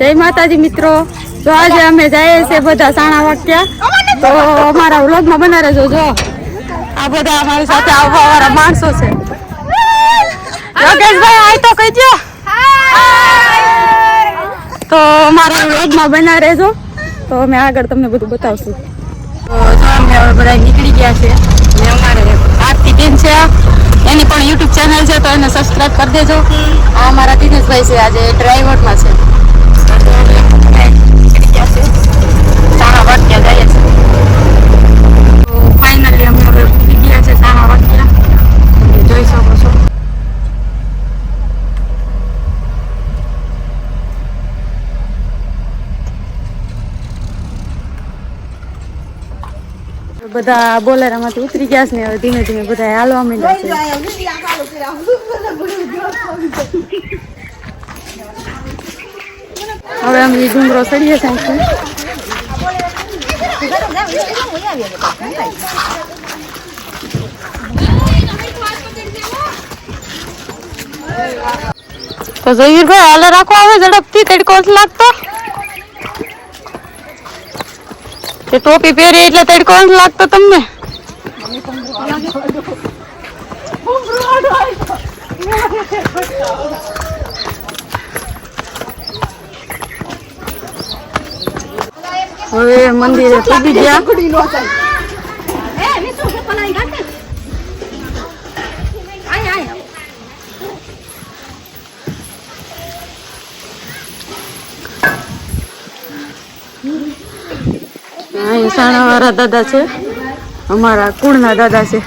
જય માતાજી મિત્રો, તો આજે અમે જઈએ છીએ બધા સાણા વાક્યા, તો અમારા વ્લોગમાં બના રહેજો. જો આ બધા અમારી સાથે આવવા વાળા માણસો છે. યોગેશભાઈ આય તો કહી દો. તો અમારા વ્લોગમાં બના રહેજો, તો અમે આગળ તમને બધું બતાવશું. તો જો અમે હવે બધા નીકળી ગયા છે ને અમારે આરતી બેન છે, એની પણ યુટ્યુબ ચેનલ છે, તો એને સબસ્ક્રાઇબ કરી દેજો. આ અમારા દિનેશભાઈ છે, આજે ડ્રાઈવરમાં છે. સારા વાક્યા જાય છે. તો ફાઇનલી અમે હવે પૂરી ગયા છે સારા વાક્યા, જોઈ શકો છો. બધા બોલેરામાંથી ઉતરી ગયા છે ને હવે ધીમે ધીમે બધા હાલવા માંડ્યા છે. હવે અમે ડુંગરો ચડીએ છીએ. તો જયવીરભાઈ હાલે રાખો, હવે ઝડપથી તડકો નથી લાગતો. તે ટોપી પહેરી એટલે તડકો નથી લાગતો તમને. હવે મંદિરે પૂજી ગયા. અહીં સાણા વાળા દાદા છે, અમારા કુળના દાદા છે.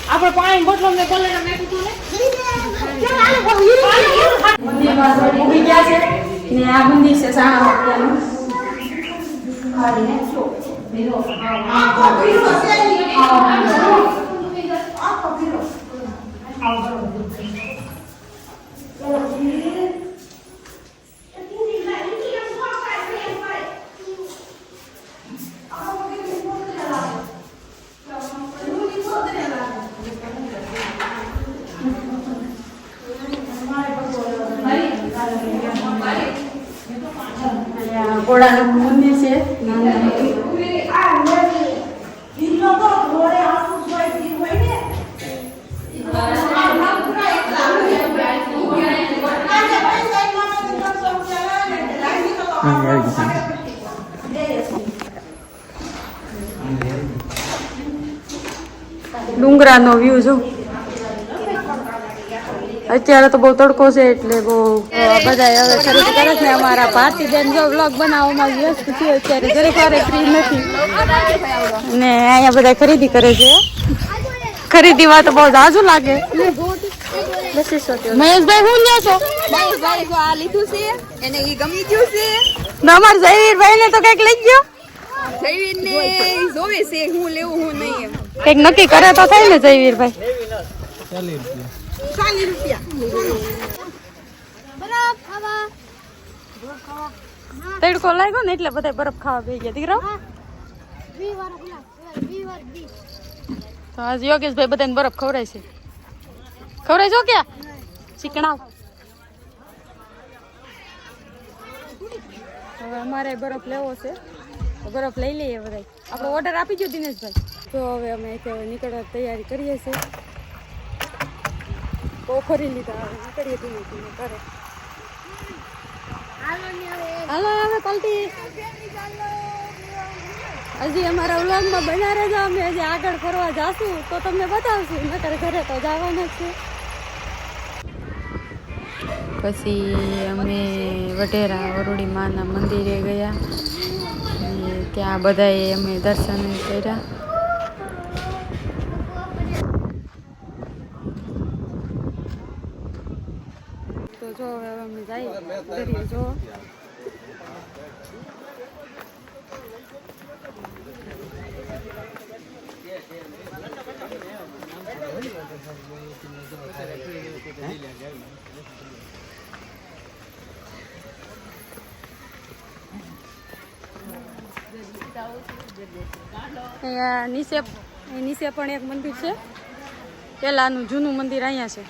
આપણે પાણી બોટલો ને બોલેરા મેકી તું ને મંદિરમાં ઉભી ગયા છે ને આ મંદિર છે સાણા વાક્યાનું. ખાલી ને જો મેરો આ ભીરો છે ની આ ભીરો ઘોડાનું મંદિર છે. ડુંગરાનો વ્યૂ જો. અત્યારે તો બહુ તડકો છે એટલે બહુ બધા હવે ખરીદી કરે છે. અમારા ભારતીબેન જો વ્લોગ બનાવવામાં વ્યસ્ત છે અત્યારે, દરેક વારે ફ્રી નથી ને અહીંયા બધા ખરીદી કરે છે. ખરીદીમાં તો બહુ જાજુ લાગે. મહેશભાઈ હું લ્યો છો? મહેશભાઈ જો આ લીધું છે, એને ઈ ગમી ગયું છે. અમાર જયવીરભાઈ ને તો કઈક લઈ ગયો. જયવીરને જોવે છે હું લેવું હું નહીં, એમ કઈક નક્કી કરે તો થાય ને જયવીરભાઈ. 40 રૂપિયા. બરફ ખાવા તડકો લાગ્યો ને એટલે બધા બરફ ખાવા બેસી ગયા દીકરા. તો આજ યોગેશભાઈ બધાને બરફ ખવડાય છે. ખવડાય છો ક્યાં ચીકણા. હવે અમારે બરફ લેવો છે તો બરફ લઈ લઈએ બધા. આપણો ઓર્ડર આપી દો દિનેશભાઈ. તો હવે અમે નીકળવા તૈયારી કરીએ છીએ. બહુ ફરી લીધા, હવે નીકળીએ ધીમે ધીમે કરે. હાલો હવે પલટી. હજી અમારા વ્લોગમાં બના રહેજો. અમે હજી આગળ ફરવા જાશું તો તમને બતાવશું, નકર ઘરે તો જવાના છે. પછી અમે વઢેરા વરુડી માના મંદિરે ગયા, ત્યાં બધાએ અમે દર્શન કર્યા. તો જો હવે અમે જઈએ દરિયે જો. નીચે અહીં નીચે પણ એક મંદિર છે, પહેલાનું જૂનું મંદિર અહીંયા છે.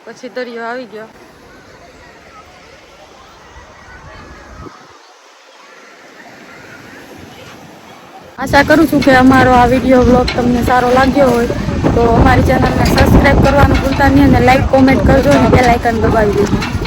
પછી દરિયો આવી ગયો. આશા કરું છું કે અમારો આ વિડીયો બ્લોગ તમને સારો લાગ્યો હોય તો અમારી ચેનલને સબસ્ક્રાઈબ કરવાનું ભૂલતા નહીં અને લાઈક કોમેન્ટ કરજો અને બેલ આઇકન દબાવી દેજો.